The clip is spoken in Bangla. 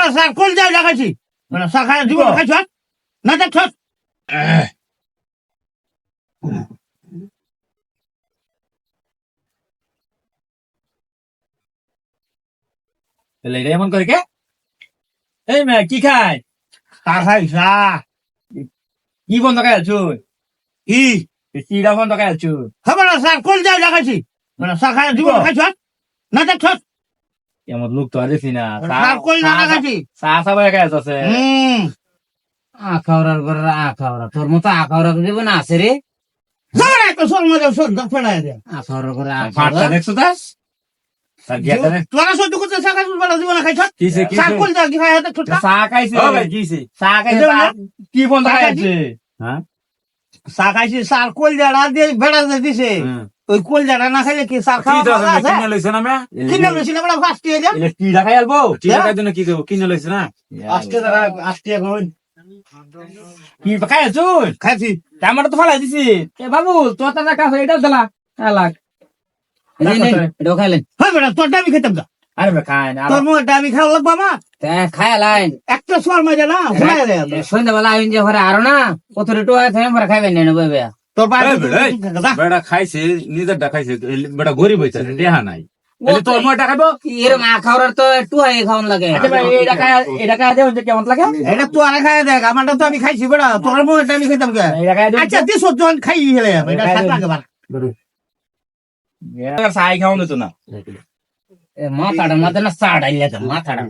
বেটা স্যার কোন যাই লাগাইছি বেটা চা খাই দিব খাইছ না দেখ এমন করে কে এই মেয়ে কি খায় চা খাই চা কি বন্ধ খাই আছো কি চিড়া বন্ধ খাই আছো হ্যাঁ বেটা স্যার কোন যাই লাগাইছি বেটা চা খাই দিব খাইছ না দেখ এমন লোক তো আর দেখি না স্যার কোন লাগাইছি চা সবাই খাই আছে আখাওড়ার ঘরে আখাওড়া তোর মতো আখাওড়া জীবন আছে রে যাবে না তো সর মজা সর দাও ফেলাই দে আখাওড়ার ঘরে ফাটটা দেখছো দাস তার গেটা দেখ তোরা সহ্য করতে চা খাইছ বেটা দিব না খাইছ কিছে চা কোন যাই কি খাই দেখ চা খাইছে কিছে চা খাইছে কি বন্ধ খাই আছে হ্যাঁ চা খাইছি স্যার কোল জাড়া দিয়ে বেড়া দিছে ওই কোল জাড়া না খাইলে কি স্যার খাওয়া আছে কিনে লইছে না মে কিনে লইছি না বেটা ফার্স্ট ইয়ার এলে চিড়া খাই আলবো চিড়া খাই জন্য কি করব কিনে লইছে না আজকে তারা আজকে এখন কি খাই আছো খাইছি টমেটো তো ফালাই দিছি এ বাবু তোর তাজা কাছে এটা দিলা লাগ এটাও খাইলেন হ্যাঁ বেটা তোরটা আমি খেতাম না আরে বে খাই না তোর মুখটা আমি খাওয়া লাগবো আমার খাইলাইন একটা সোয়ার মজা না ভুলাই দে সন্ধ্যাবেলা আইন যে ঘরে আরো না কত রেটু আছে আমরা খাইবেন না বইবে তোর বাইরে বেড়া খাইছে নিজেরটা খাইছে বেড়া গরিব হয়েছে দেহা নাই তোর ময়টা খাইবো এরকম আখাওড়ার তো একটু খাওয়ান লাগে এটা খাই দেও কেমন লাগে এটা তো আর খাই দেখ আমারটা তো আমি খাইছি বেটা তোর মুখটা আমি খেতাম কে এটা খাই দেও আচ্ছা তুই সহ্য খাই হেলে এটা খাই লাগে বার সাই খাওয়া দিত না মাথাটা মাথা না সাড়াইলে মাথাটা